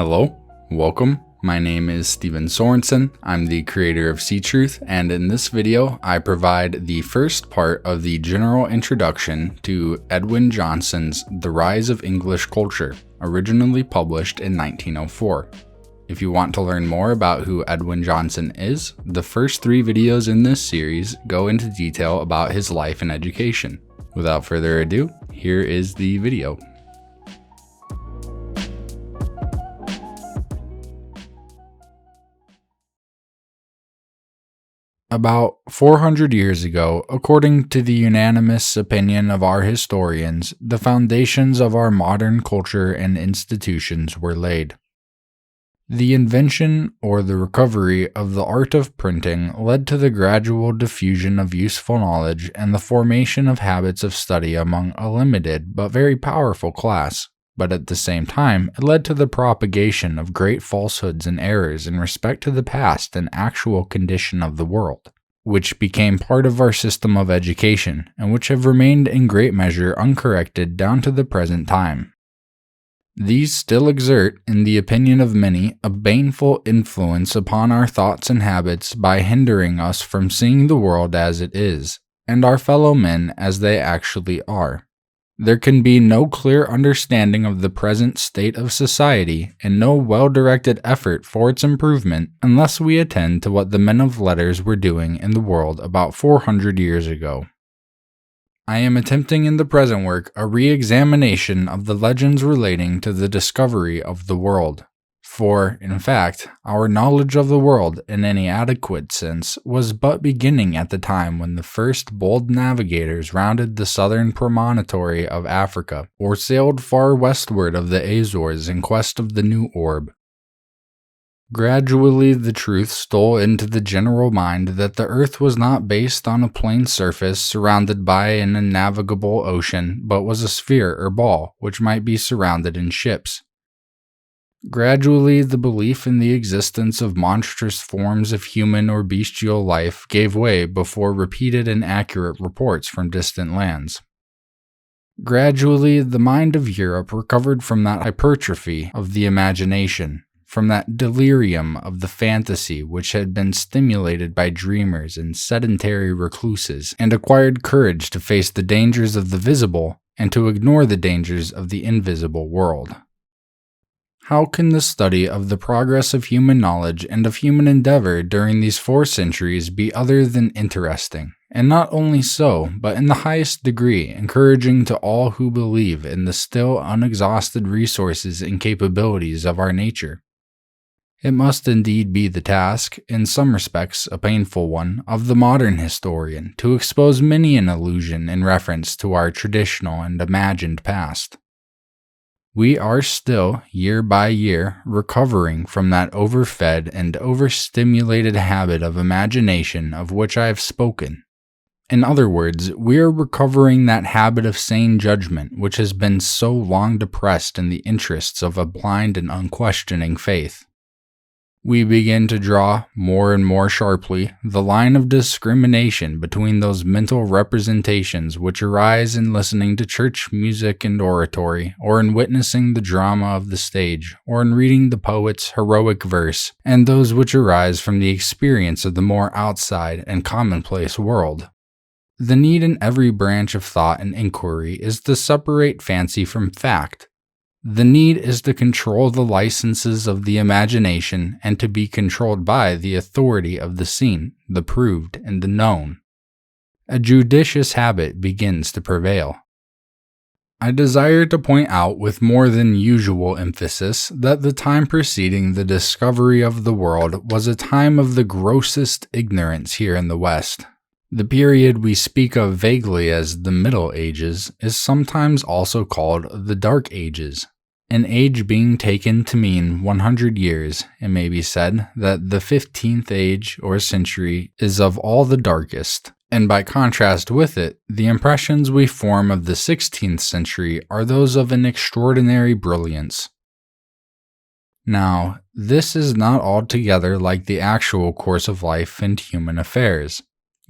Hello, welcome. My name is Steven Sorensen. I'm the creator of Ctruth, and in this video, I provide the first part of the general introduction to Edwin Johnson's The Rise of English Culture, originally published in 1904. If you want to learn more about who Edwin Johnson is, the first 3 videos in this series go into detail about his life and education. Without further ado, here is the video. About 400 years ago, according to the unanimous opinion of our historians, the foundations of our modern culture and institutions were laid. The invention or the recovery of the art of printing led to the gradual diffusion of useful knowledge and the formation of habits of study among a limited but very powerful class. But at the same time, it led to the propagation of great falsehoods and errors in respect to the past and actual condition of the world, which became part of our system of education, and which have remained in great measure uncorrected down to the present time. These still exert, in the opinion of many, a baneful influence upon our thoughts and habits by hindering us from seeing the world as it is, and our fellow men as they actually are. There can be no clear understanding of the present state of society and no well-directed effort for its improvement unless we attend to what the men of letters were doing in the world about 400 years ago. I am attempting in the present work a re-examination of the legends relating to the discovery of the world. For, in fact, our knowledge of the world, in any adequate sense, was but beginning at the time when the first bold navigators rounded the southern promontory of Africa, or sailed far westward of the Azores in quest of the new orb. Gradually the truth stole into the general mind that the earth was not based on a plain surface surrounded by an unnavigable ocean, but was a sphere or ball, which might be surrounded in ships. Gradually, the belief in the existence of monstrous forms of human or bestial life gave way before repeated and accurate reports from distant lands. Gradually, the mind of Europe recovered from that hypertrophy of the imagination, from that delirium of the fantasy which had been stimulated by dreamers and sedentary recluses, and acquired courage to face the dangers of the visible and to ignore the dangers of the invisible world. How can the study of the progress of human knowledge and of human endeavor during these 4 centuries be other than interesting, and not only so, but in the highest degree encouraging to all who believe in the still unexhausted resources and capabilities of our nature? It must indeed be the task, in some respects a painful one, of the modern historian to expose many an illusion in reference to our traditional and imagined past. We are still, year by year, recovering from that overfed and overstimulated habit of imagination of which I have spoken. In other words, we are recovering that habit of sane judgment which has been so long depressed in the interests of a blind and unquestioning faith. We begin to draw, more and more sharply, the line of discrimination between those mental representations which arise in listening to church music and oratory, or in witnessing the drama of the stage, or in reading the poet's heroic verse, and those which arise from the experience of the more outside and commonplace world. The need in every branch of thought and inquiry is to separate fancy from fact. The need is to control the licenses of the imagination and to be controlled by the authority of the seen, the proved, and the known. A judicious habit begins to prevail. I desire to point out with more than usual emphasis that the time preceding the discovery of the world was a time of the grossest ignorance here in the West. The period we speak of vaguely as the Middle Ages is sometimes also called the Dark Ages. An age being taken to mean 100 years, it may be said that the 15th age or century is of all the darkest, and by contrast with it, the impressions we form of the 16th century are those of an extraordinary brilliance. Now, this is not altogether like the actual course of life and human affairs.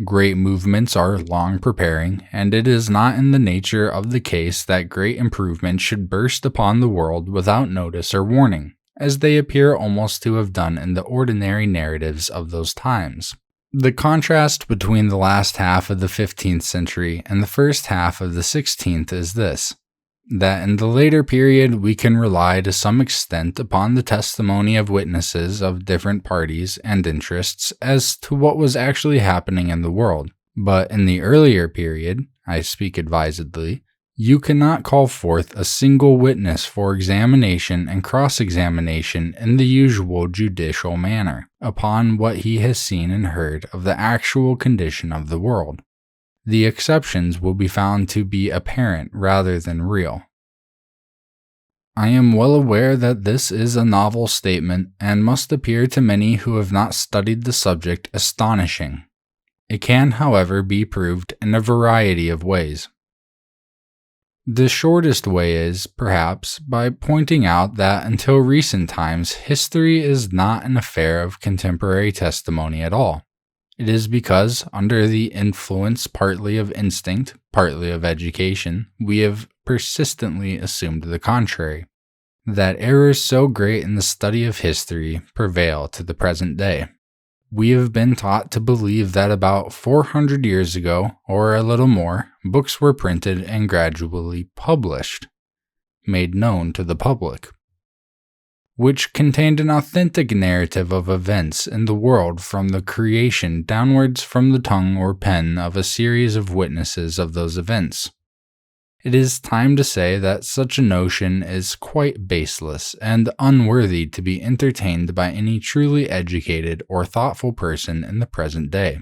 Great movements are long preparing, and it is not in the nature of the case that great improvement should burst upon the world without notice or warning, as they appear almost to have done in the ordinary narratives of those times. The contrast between the last half of the 15th century and the first half of the 16th is this: that in the later period we can rely to some extent upon the testimony of witnesses of different parties and interests as to what was actually happening in the world. But in the earlier period, I speak advisedly, you cannot call forth a single witness for examination and cross-examination in the usual judicial manner upon what he has seen and heard of the actual condition of the world. The exceptions will be found to be apparent rather than real. I am well aware that this is a novel statement and must appear to many who have not studied the subject astonishing. It can, however, be proved in a variety of ways. The shortest way is, perhaps, by pointing out that until recent times, history is not an affair of contemporary testimony at all. It is because, under the influence partly of instinct, partly of education, we have persistently assumed the contrary, that errors so great in the study of history prevail to the present day. We have been taught to believe that about 400 years ago, or a little more, books were printed and gradually published, made known to the public, which contained an authentic narrative of events in the world from the creation downwards from the tongue or pen of a series of witnesses of those events. It is time to say that such a notion is quite baseless and unworthy to be entertained by any truly educated or thoughtful person in the present day.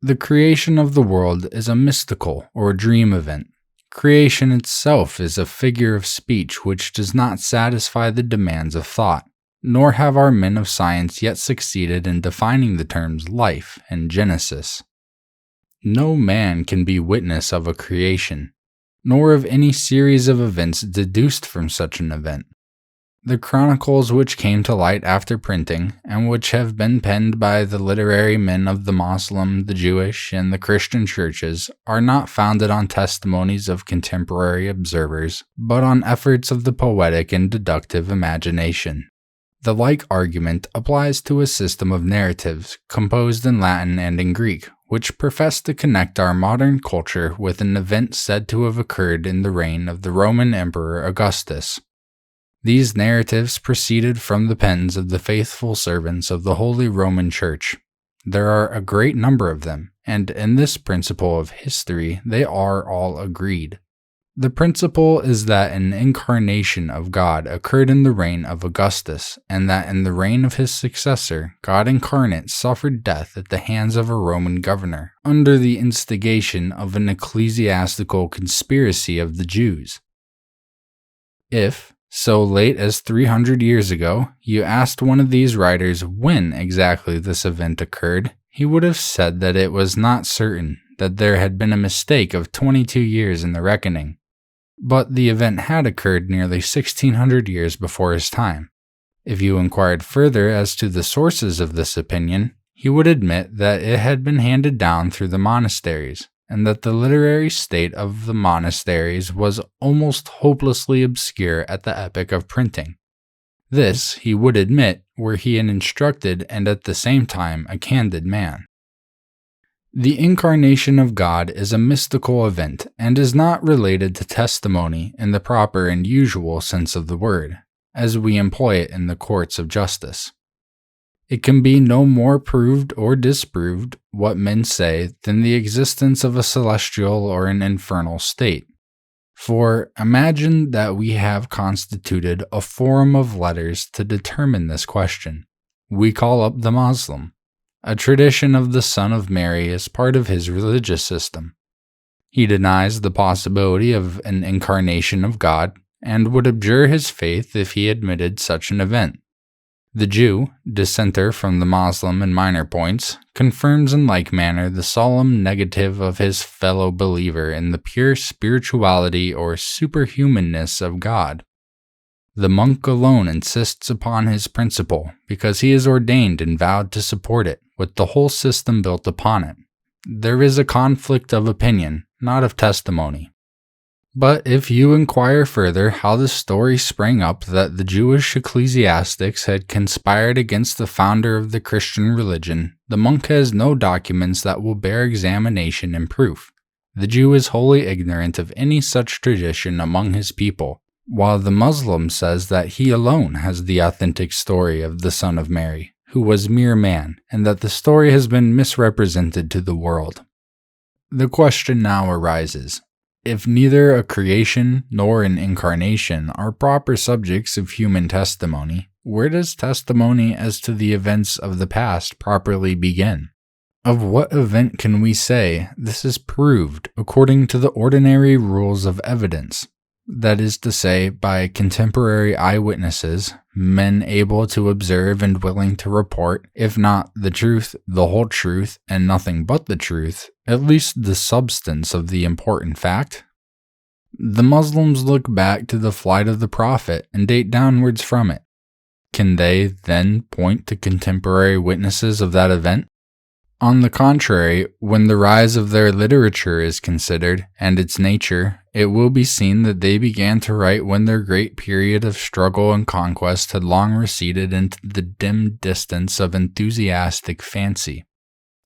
The creation of the world is a mystical or dream event. Creation itself is a figure of speech which does not satisfy the demands of thought, nor have our men of science yet succeeded in defining the terms life and Genesis. No man can be witness of a creation, nor of any series of events deduced from such an event. The chronicles which came to light after printing, and which have been penned by the literary men of the Moslem, the Jewish, and the Christian churches, are not founded on testimonies of contemporary observers, but on efforts of the poetic and deductive imagination. The like argument applies to a system of narratives, composed in Latin and in Greek, which profess to connect our modern culture with an event said to have occurred in the reign of the Roman Emperor Augustus. These narratives proceeded from the pens of the faithful servants of the Holy Roman Church. There are a great number of them, and in this principle of history they are all agreed. The principle is that an incarnation of God occurred in the reign of Augustus, and that in the reign of his successor, God incarnate suffered death at the hands of a Roman governor, under the instigation of an ecclesiastical conspiracy of the Jews. If, so late as 300 years ago, you asked one of these writers when exactly this event occurred, he would have said that it was not certain, that there had been a mistake of 22 years in the reckoning. But the event had occurred nearly 1600 years before his time. If you inquired further as to the sources of this opinion, he would admit that it had been handed down through the monasteries, and that the literary state of the monasteries was almost hopelessly obscure at the epoch of printing. This, he would admit, were he an instructed and at the same time a candid man. The incarnation of God is a mystical event and is not related to testimony in the proper and usual sense of the word, as we employ it in the courts of justice. It can be no more proved or disproved, what men say, than the existence of a celestial or an infernal state. For imagine that we have constituted a forum of letters to determine this question. We call up the Moslem. A tradition of the Son of Mary is part of his religious system. He denies the possibility of an incarnation of God and would abjure his faith if he admitted such an event. The Jew, dissenter from the Moslem in minor points, confirms in like manner the solemn negative of his fellow believer in the pure spirituality or superhumanness of God. The monk alone insists upon his principle because he is ordained and vowed to support it, with the whole system built upon it. There is a conflict of opinion, not of testimony. But if you inquire further how the story sprang up that the Jewish ecclesiastics had conspired against the founder of the Christian religion, the monk has no documents that will bear examination and proof. The Jew is wholly ignorant of any such tradition among his people, while the Muslim says that he alone has the authentic story of the Son of Mary, who was mere man, and that the story has been misrepresented to the world. The question now arises: if neither a creation nor an incarnation are proper subjects of human testimony, where does testimony as to the events of the past properly begin? Of what event can we say this is proved according to the ordinary rules of evidence? That is to say, by contemporary eyewitnesses, men able to observe and willing to report, if not the truth, the whole truth, and nothing but the truth, at least the substance of the important fact. The Muslims look back to the flight of the Prophet and date downwards from it. Can they, then, point to contemporary witnesses of that event? On the contrary, when the rise of their literature is considered, and its nature, it will be seen that they began to write when their great period of struggle and conquest had long receded into the dim distance of enthusiastic fancy.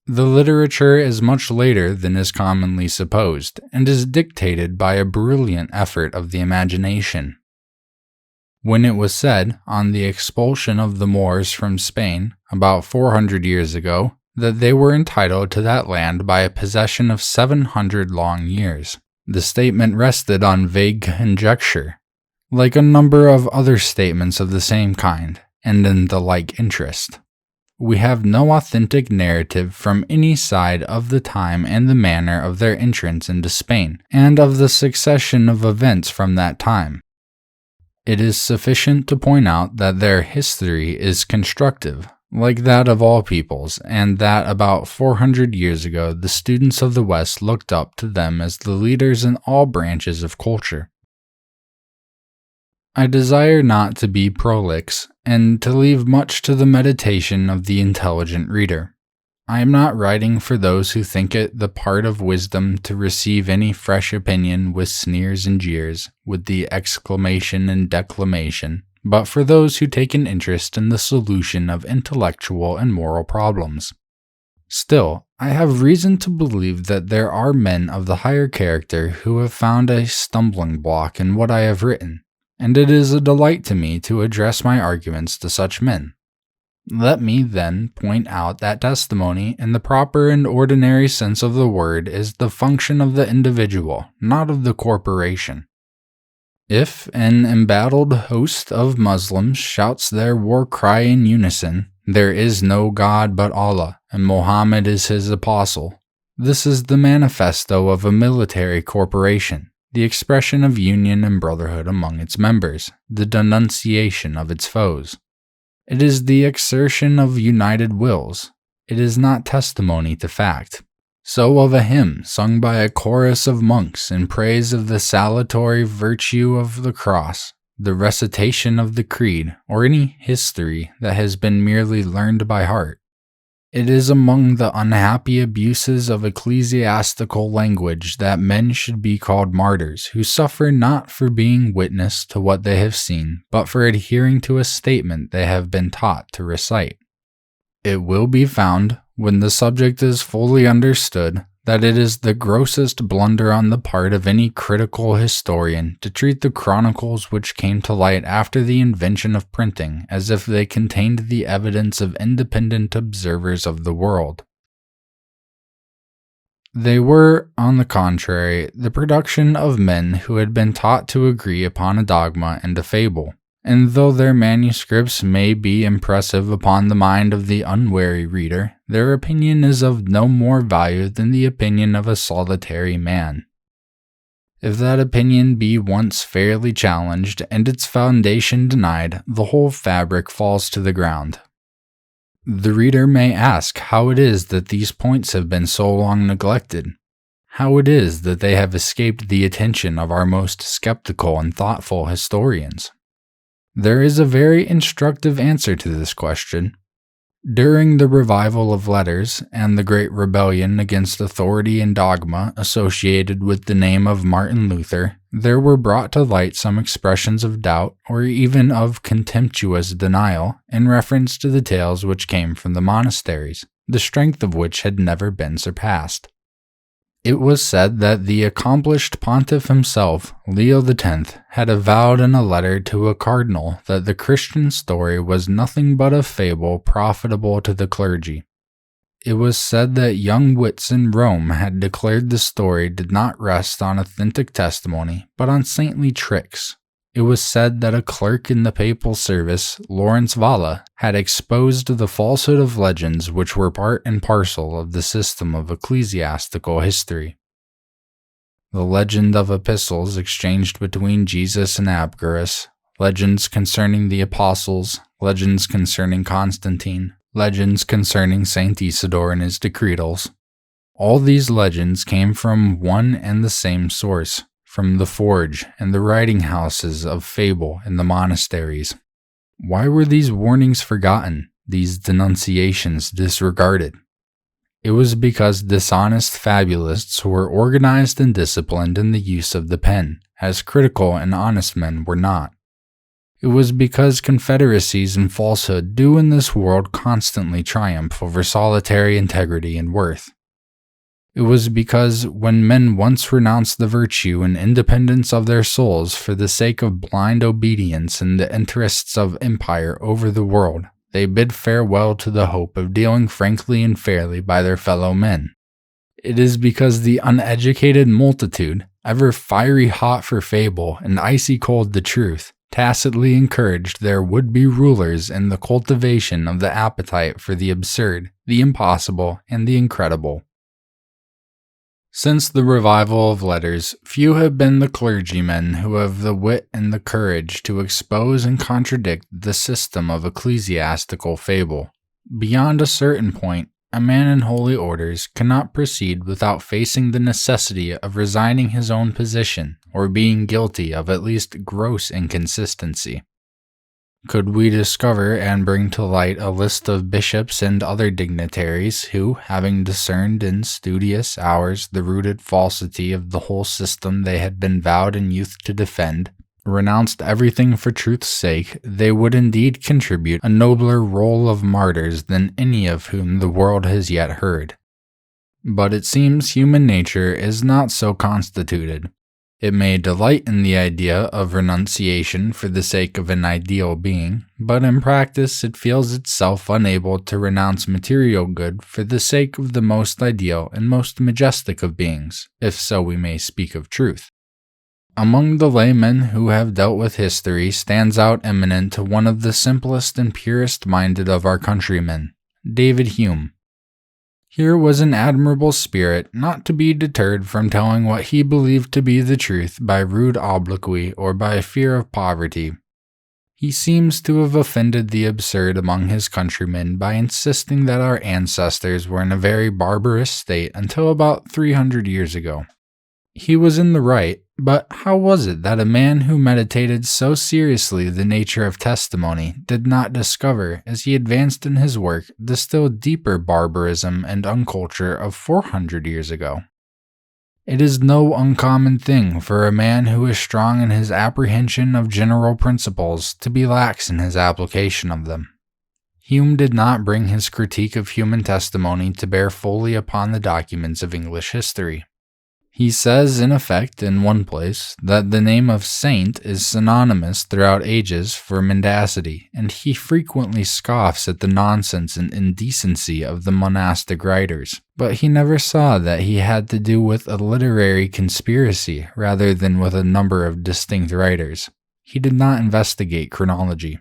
The literature is much later than is commonly supposed, and is dictated by a brilliant effort of the imagination. When it was said, on the expulsion of the Moors from Spain, about 400 years ago, that they were entitled to that land by a possession of 700 long years, the statement rested on vague conjecture, like a number of other statements of the same kind, and in the like interest. We have no authentic narrative from any side of the time and the manner of their entrance into Spain, and of the succession of events from that time. It is sufficient to point out that their history is constructive, like that of all peoples, and that about 400 years ago the students of the West looked up to them as the leaders in all branches of culture. I desire not to be prolix, and to leave much to the meditation of the intelligent reader. I am not writing for those who think it the part of wisdom to receive any fresh opinion with sneers and jeers, with the exclamation and declamation, but for those who take an interest in the solution of intellectual and moral problems. Still, I have reason to believe that there are men of the higher character who have found a stumbling block in what I have written, and it is a delight to me to address my arguments to such men. Let me, then, point out that testimony, in the proper and ordinary sense of the word, is the function of the individual, not of the corporation. If an embattled host of Muslims shouts their war cry in unison, "There is no God but Allah, and Muhammad is his apostle," this is the manifesto of a military corporation, the expression of union and brotherhood among its members, the denunciation of its foes. It is the exertion of united wills. It is not testimony to fact. So of a hymn sung by a chorus of monks in praise of the salutary virtue of the cross, the recitation of the creed, or any history that has been merely learned by heart. It is among the unhappy abuses of ecclesiastical language that men should be called martyrs who suffer not for being witness to what they have seen, but for adhering to a statement they have been taught to recite. It will be found, when the subject is fully understood, that it is the grossest blunder on the part of any critical historian to treat the chronicles which came to light after the invention of printing as if they contained the evidence of independent observers of the world. They were, on the contrary, the production of men who had been taught to agree upon a dogma and a fable, and though their manuscripts may be impressive upon the mind of the unwary reader, their opinion is of no more value than the opinion of a solitary man. If that opinion be once fairly challenged and its foundation denied, the whole fabric falls to the ground. The reader may ask how it is that these points have been so long neglected, how it is that they have escaped the attention of our most skeptical and thoughtful historians. There is a very instructive answer to this question. During the revival of letters and the Great Rebellion against authority and dogma associated with the name of Martin Luther, there were brought to light some expressions of doubt or even of contemptuous denial in reference to the tales which came from the monasteries, the strength of which had never been surpassed. It was said that the accomplished pontiff himself, Leo X, had avowed in a letter to a cardinal that the Christian story was nothing but a fable profitable to the clergy. It was said that young wits in Rome had declared the story did not rest on authentic testimony, but on saintly tricks. It was said that a clerk in the papal service, Lawrence Valla, had exposed the falsehood of legends which were part and parcel of the system of ecclesiastical history. The legend of epistles exchanged between Jesus and Abgarus, legends concerning the apostles, legends concerning Constantine, legends concerning Saint Isidore and his decretals. All these legends came from one and the same source, from the forge and the writing houses of fable in the monasteries. Why were these warnings forgotten, these denunciations disregarded? It was because dishonest fabulists were organized and disciplined in the use of the pen, as critical and honest men were not. It was because confederacies and falsehood do in this world constantly triumph over solitary integrity and worth. It was because when men once renounced the virtue and independence of their souls for the sake of blind obedience and the interests of empire over the world, they bid farewell to the hope of dealing frankly and fairly by their fellow men. It is because the uneducated multitude, ever fiery hot for fable and icy cold to truth, tacitly encouraged their would-be rulers in the cultivation of the appetite for the absurd, the impossible, and the incredible. Since the revival of letters, few have been the clergymen who have the wit and the courage to expose and contradict the system of ecclesiastical fable. Beyond a certain point, a man in holy orders cannot proceed without facing the necessity of resigning his own position or being guilty of at least gross inconsistency. Could we discover and bring to light a list of bishops and other dignitaries who, having discerned in studious hours the rooted falsity of the whole system they had been vowed in youth to defend, renounced everything for truth's sake, they would indeed contribute a nobler roll of martyrs than any of whom the world has yet heard. But it seems human nature is not so constituted. It may delight in the idea of renunciation for the sake of an ideal being, but in practice it feels itself unable to renounce material good for the sake of the most ideal and most majestic of beings, if so we may speak of truth. Among the laymen who have dealt with history stands out eminent one of the simplest and purest-minded of our countrymen, David Hume. Here was an admirable spirit not to be deterred from telling what he believed to be the truth by rude obloquy or by fear of poverty. He seems to have offended the absurd among his countrymen by insisting that our ancestors were in a very barbarous state until about 300 years ago. He was in the right, but how was it that a man who meditated so seriously the nature of testimony did not discover, as he advanced in his work, the still deeper barbarism and unculture of 400 years ago? It is no uncommon thing for a man who is strong in his apprehension of general principles to be lax in his application of them. Hume did not bring his critique of human testimony to bear fully upon the documents of English history. He says, in effect, in one place, that the name of saint is synonymous throughout ages for mendacity, and he frequently scoffs at the nonsense and indecency of the monastic writers. But he never saw that he had to do with a literary conspiracy rather than with a number of distinct writers. He did not investigate chronology.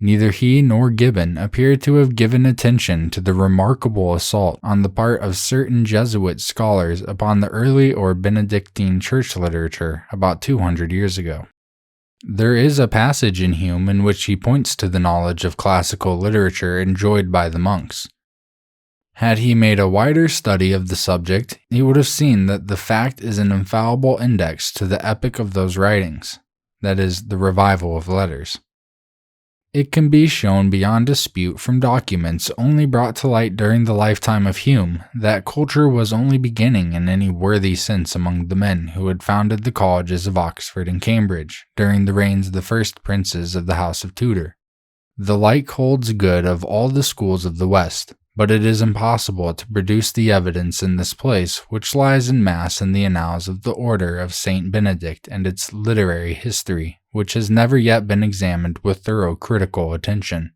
Neither he nor Gibbon appear to have given attention to the remarkable assault on the part of certain Jesuit scholars upon the early or Benedictine church literature about 200 years ago. There is a passage in Hume in which he points to the knowledge of classical literature enjoyed by the monks. Had he made a wider study of the subject, he would have seen that the fact is an infallible index to the epoch of those writings, that is, the revival of letters. It can be shown beyond dispute from documents only brought to light during the lifetime of Hume that culture was only beginning in any worthy sense among the men who had founded the colleges of Oxford and Cambridge during the reigns of the first princes of the House of Tudor. The like holds good of all the schools of the West, but it is impossible to produce the evidence in this place which lies in mass in the annals of the Order of Saint Benedict and its literary history, which has never yet been examined with thorough critical attention.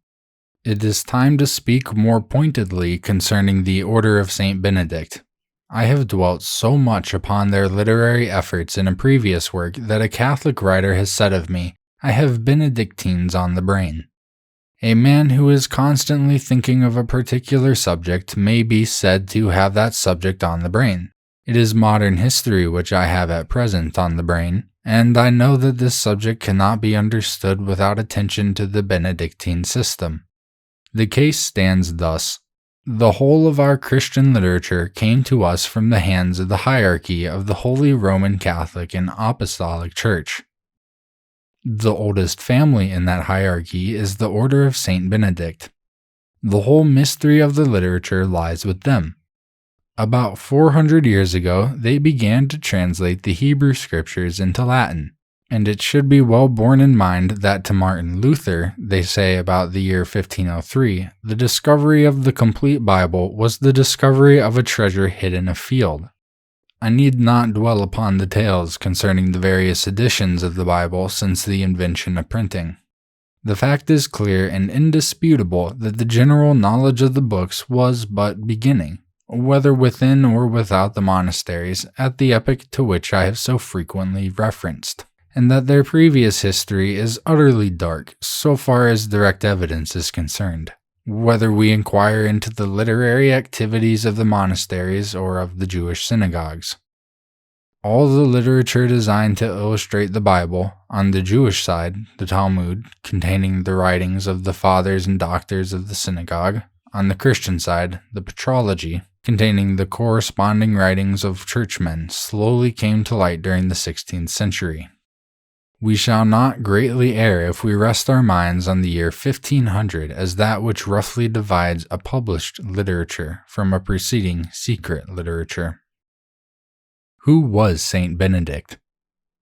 It is time to speak more pointedly concerning the Order of Saint Benedict. I have dwelt so much upon their literary efforts in a previous work that a Catholic writer has said of me, "I have Benedictines on the brain." A man who is constantly thinking of a particular subject may be said to have that subject on the brain. It is modern history which I have at present on the brain, and I know that this subject cannot be understood without attention to the Benedictine system. The case stands thus. The whole of our Christian literature came to us from the hands of the hierarchy of the Holy Roman Catholic and Apostolic Church. The oldest family in that hierarchy is the Order of Saint Benedict. The whole mystery of the literature lies with them. About 400 years ago, they began to translate the Hebrew Scriptures into Latin, and it should be well borne in mind that to Martin Luther, they say about the year 1503, the discovery of the complete Bible was the discovery of a treasure hidden afield. I need not dwell upon details concerning the various editions of the Bible since the invention of printing. The fact is clear and indisputable that the general knowledge of the books was but beginning, whether within or without the monasteries, at the epoch to which I have so frequently referenced, and that their previous history is utterly dark so far as direct evidence is concerned. Whether we inquire into the literary activities of the monasteries or of the Jewish synagogues. All the literature designed to illustrate the Bible, on the Jewish side, the Talmud, containing the writings of the fathers and doctors of the synagogue, on the Christian side, the Patrology, containing the corresponding writings of churchmen, slowly came to light during the 16th century. We shall not greatly err if we rest our minds on the year 1500 as that which roughly divides a published literature from a preceding secret literature. Who was Saint Benedict?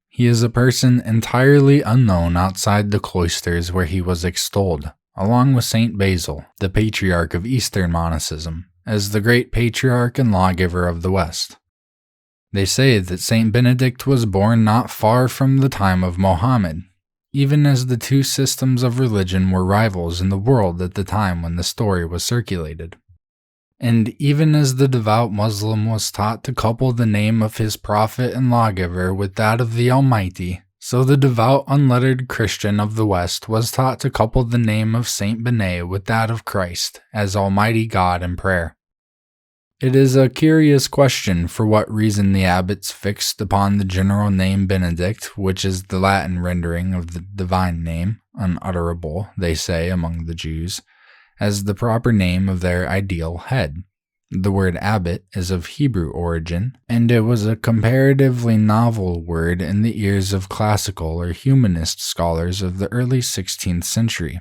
He is a person entirely unknown outside the cloisters where he was extolled, along with Saint Basil, the patriarch of Eastern monasticism, as the great patriarch and lawgiver of the West. They say that Saint Benedict was born not far from the time of Mohammed, even as the two systems of religion were rivals in the world at the time when the story was circulated. And even as the devout Muslim was taught to couple the name of his prophet and lawgiver with that of the Almighty, so the devout unlettered Christian of the West was taught to couple the name of Saint Benet with that of Christ as Almighty God in prayer. It is a curious question for what reason the abbots fixed upon the general name Benedict, which is the Latin rendering of the divine name, unutterable, they say, among the Jews, as the proper name of their ideal head. The word abbot is of Hebrew origin, and it was a comparatively novel word in the ears of classical or humanist scholars of the early 16th century,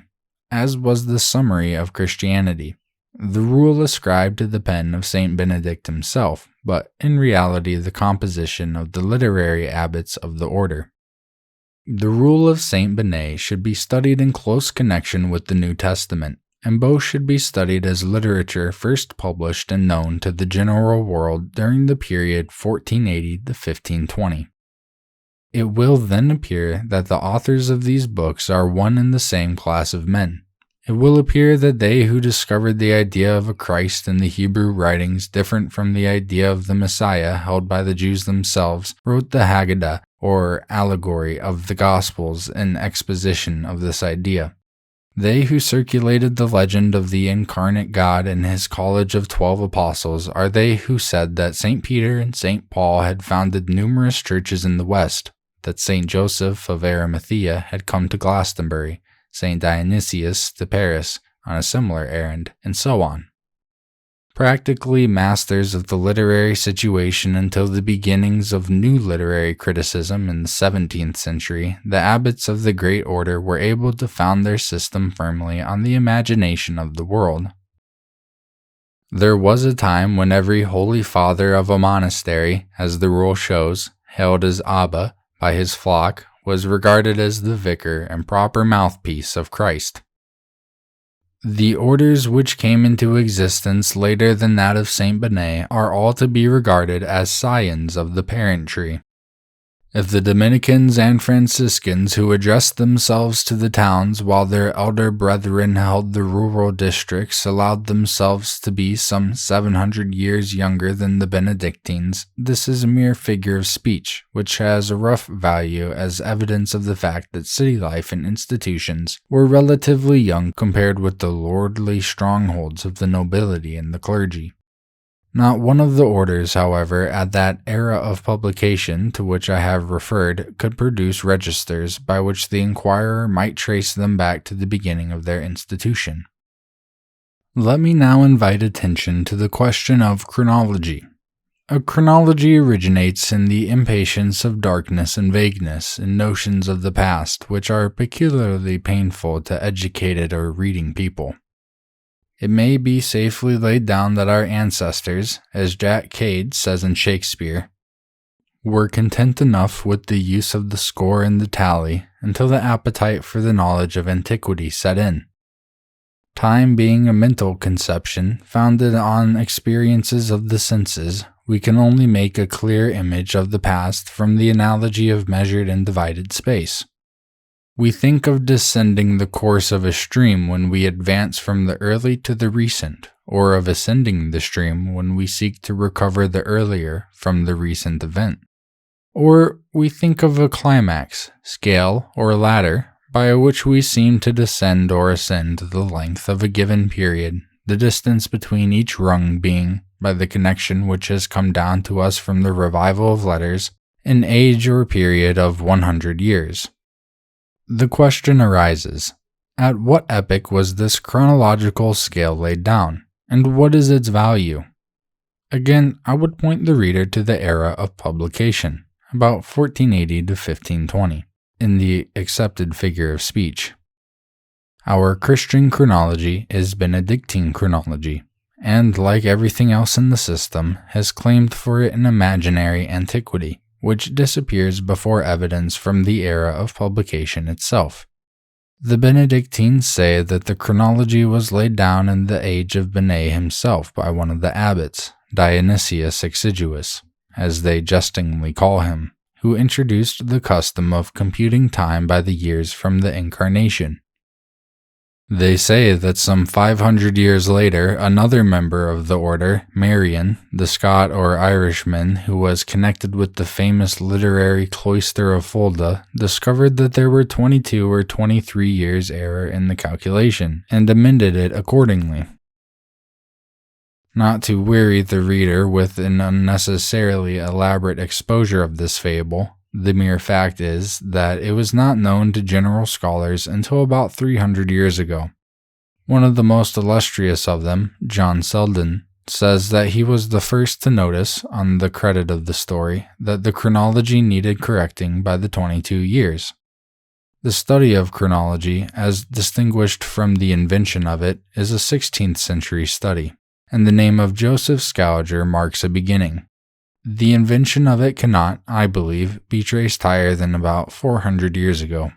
as was the summary of Christianity. The rule ascribed to the pen of Saint Benedict himself, but in reality the composition of the literary abbots of the order. The rule of Saint Benet should be studied in close connection with the New Testament, and both should be studied as literature first published and known to the general world during the period 1480 to 1520. It will then appear that the authors of these books are one and the same class of men. It will appear that they who discovered the idea of a Christ in the Hebrew writings different from the idea of the Messiah held by the Jews themselves wrote the Haggadah, or allegory of the Gospels, in exposition of this idea. They who circulated the legend of the incarnate God in his college of 12 apostles are they who said that St. Peter and St. Paul had founded numerous churches in the West, that St. Joseph of Arimathea had come to Glastonbury, St. Dionysius to Paris on a similar errand, and so on. Practically masters of the literary situation until the beginnings of new literary criticism in the 17th century, the abbots of the Great Order were able to found their system firmly on the imagination of the world. There was a time when every holy father of a monastery, as the rule shows, hailed as Abba by his flock, was regarded as the vicar and proper mouthpiece of Christ. The orders which came into existence later than that of Saint Benet are all to be regarded as scions of the parent tree. If the Dominicans and Franciscans who addressed themselves to the towns while their elder brethren held the rural districts allowed themselves to be some 700 years younger than the Benedictines, this is a mere figure of speech, which has a rough value as evidence of the fact that city life and institutions were relatively young compared with the lordly strongholds of the nobility and the clergy. Not one of the orders, however, at that era of publication to which I have referred, could produce registers by which the inquirer might trace them back to the beginning of their institution. Let me now invite attention to the question of chronology. A chronology originates in the impatience of darkness and vagueness in notions of the past, which are peculiarly painful to educated or reading people. It may be safely laid down that our ancestors, as Jack Cade says in Shakespeare, were content enough with the use of the score and the tally until the appetite for the knowledge of antiquity set in. Time being a mental conception founded on experiences of the senses, we can only make a clear image of the past from the analogy of measured and divided space. We think of descending the course of a stream when we advance from the early to the recent, or of ascending the stream when we seek to recover the earlier from the recent event. Or we think of a climax, scale, or ladder, by which we seem to descend or ascend the length of a given period, the distance between each rung being, by the connection which has come down to us from the revival of letters, an age or period of 100 years. The question arises, at what epoch was this chronological scale laid down, and what is its value? Again, I would point the reader to the era of publication, about 1480 to 1520, in the accepted figure of speech. Our Christian chronology is Benedictine chronology, and, like everything else in the system, has claimed for it an imaginary antiquity, which disappears before evidence from the era of publication itself. The Benedictines say that the chronology was laid down in the age of Benet himself by one of the abbots, Dionysius Exiguus, as they jestingly call him, who introduced the custom of computing time by the years from the Incarnation. They say that some 500 years later, another member of the order, Marian, the Scot or Irishman who was connected with the famous literary cloister of Fulda, discovered that there were 22 or 23 years error in the calculation, and amended it accordingly. Not to weary the reader with an unnecessarily elaborate exposure of this fable, the mere fact is that it was not known to general scholars until about 300 years ago. One of the most illustrious of them, John Selden, says that he was the first to notice, on the credit of the story, that the chronology needed correcting by the 22 years. The study of chronology, as distinguished from the invention of it, is a 16th century study, and the name of Joseph Scaliger marks a beginning. The invention of it cannot, I believe, be traced higher than about 400 years ago.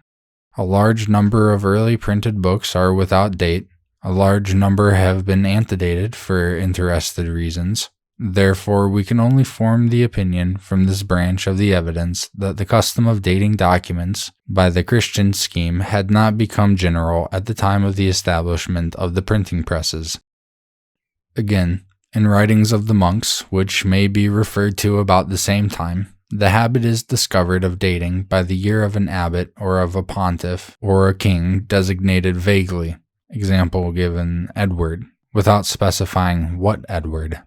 A large number of early printed books are without date. A large number have been antedated for interested reasons. Therefore, we can only form the opinion from this branch of the evidence that the custom of dating documents by the Christian scheme had not become general at the time of the establishment of the printing presses. Again, in writings of the monks, which may be referred to about the same time, the habit is discovered of dating by the year of an abbot or of a pontiff or a king designated vaguely, example given Edward, without specifying what Edward.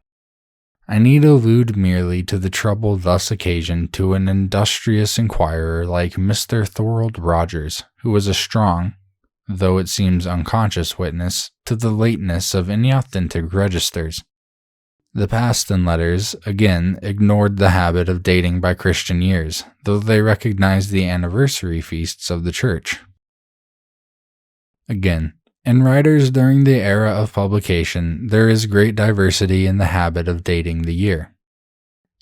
I need allude merely to the trouble thus occasioned to an industrious inquirer like Mr. Thorold Rogers, who was a strong, though it seems unconscious witness, to the lateness of any authentic registers. The Paston letters, again, ignored the habit of dating by Christian years, though they recognized the anniversary feasts of the Church. Again, in writers during the era of publication, there is great diversity in the habit of dating the year.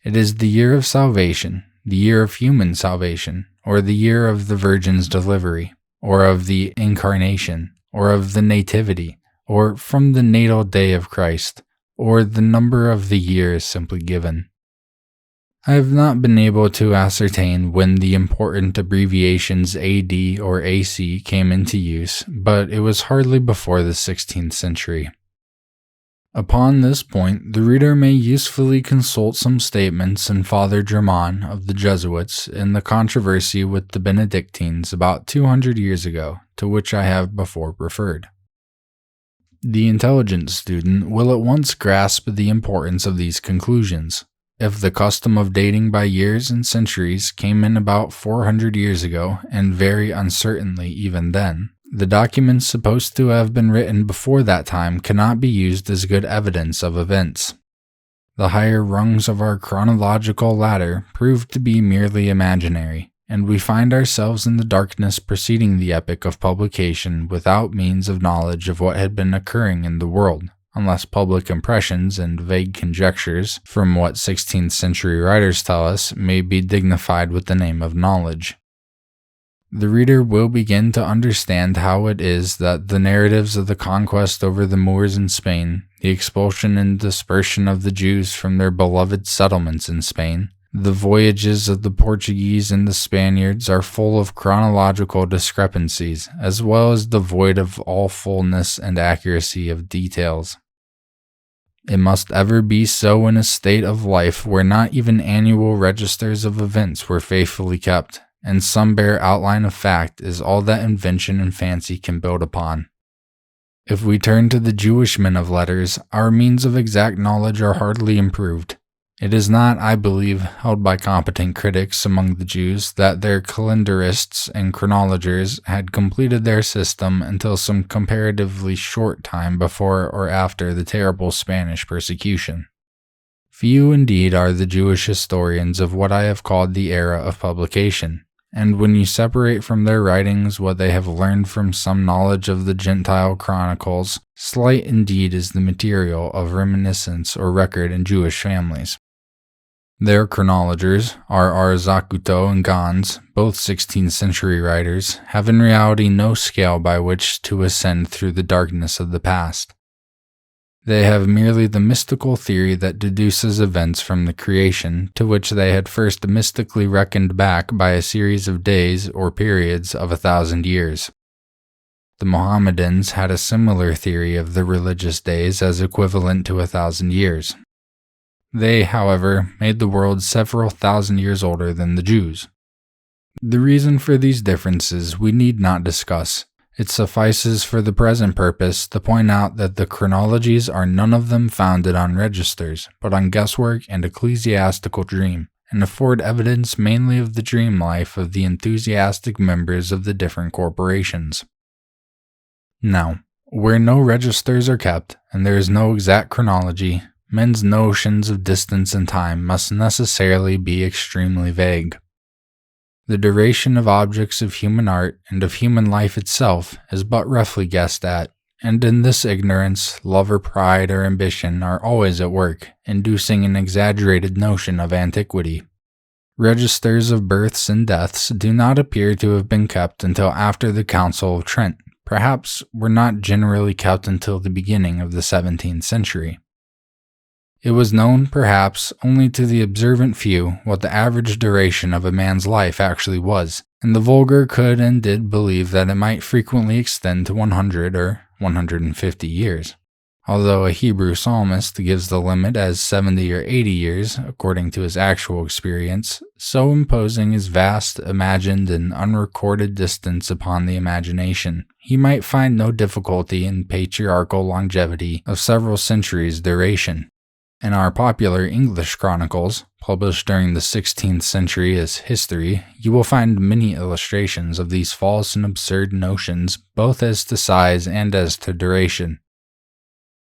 It is the year of salvation, the year of human salvation, or the year of the Virgin's delivery, or of the Incarnation, or of the Nativity, or from the natal day of Christ, or the number of the year is simply given. I have not been able to ascertain when the important abbreviations AD or AC came into use, but it was hardly before the 16th century. Upon this point, the reader may usefully consult some statements in Father Germain of the Jesuits in the controversy with the Benedictines about 200 years ago, to which I have before referred. The intelligent student will at once grasp the importance of these conclusions. If the custom of dating by years and centuries came in about 400 years ago, and very uncertainly even then, the documents supposed to have been written before that time cannot be used as good evidence of events. The higher rungs of our chronological ladder proved to be merely imaginary, and we find ourselves in the darkness preceding the epoch of publication without means of knowledge of what had been occurring in the world, unless public impressions and vague conjectures, from what 16th century writers tell us, may be dignified with the name of knowledge. The reader will begin to understand how it is that the narratives of the conquest over the Moors in Spain, the expulsion and dispersion of the Jews from their beloved settlements in Spain, the voyages of the Portuguese and the Spaniards are full of chronological discrepancies, as well as devoid of all fullness and accuracy of details. It must ever be so in a state of life where not even annual registers of events were faithfully kept, and some bare outline of fact is all that invention and fancy can build upon. If we turn to the Jewish men of letters, our means of exact knowledge are hardly improved. It is not, I believe, held by competent critics among the Jews that their calendarists and chronologers had completed their system until some comparatively short time before or after the terrible Spanish persecution. Few indeed are the Jewish historians of what I have called the era of publication, and when you separate from their writings what they have learned from some knowledge of the Gentile chronicles, slight indeed is the material of reminiscence or record in Jewish families. Their chronologers, R.R. Zacuto and Gans, both 16th century writers, have in reality no scale by which to ascend through the darkness of the past. They have merely the mystical theory that deduces events from the creation, to which they had first mystically reckoned back by a series of days or periods of 1,000 years. The Mohammedans had a similar theory of the religious days as equivalent to 1,000 years. They, however, made the world several thousand years older than the Jews. The reason for these differences we need not discuss. It suffices for the present purpose to point out that the chronologies are none of them founded on registers, but on guesswork and ecclesiastical dream, and afford evidence mainly of the dream life of the enthusiastic members of the different corporations. Now, where no registers are kept, and there is no exact chronology, men's notions of distance and time must necessarily be extremely vague. The duration of objects of human art and of human life itself is but roughly guessed at, and in this ignorance, love or pride or ambition are always at work, inducing an exaggerated notion of antiquity. Registers of births and deaths do not appear to have been kept until after the Council of Trent, perhaps were not generally kept until the beginning of the 17th century. It was known, perhaps, only to the observant few what the average duration of a man's life actually was, and the vulgar could and did believe that it might frequently extend to 100 or 150 years. Although a Hebrew psalmist gives the limit as 70 or 80 years, according to his actual experience, so imposing is vast, imagined, and unrecorded distance upon the imagination, he might find no difficulty in patriarchal longevity of several centuries' duration. In our popular English chronicles, published during the 16th century as history, you will find many illustrations of these false and absurd notions both as to size and as to duration.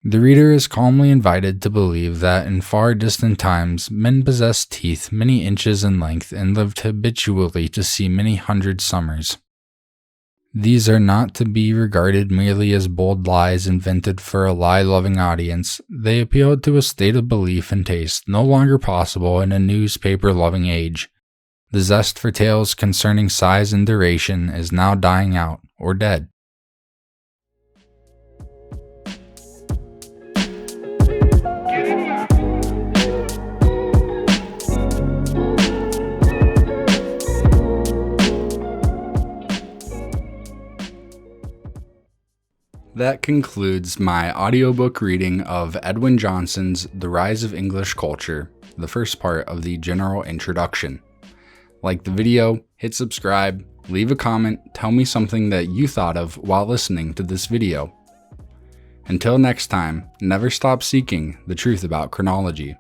The reader is calmly invited to believe that in far distant times men possessed teeth many inches in length and lived habitually to see many hundred summers. These are not to be regarded merely as bold lies invented for a lie-loving audience. They appeal to a state of belief and taste no longer possible in a newspaper-loving age. The zest for tales concerning size and duration is now dying out or dead. That concludes my audiobook reading of Edwin Johnson's The Rise of English Culture, the first part of the general introduction. Like the video, hit subscribe, leave a comment, tell me something that you thought of while listening to this video. Until next time, never stop seeking the truth about chronology.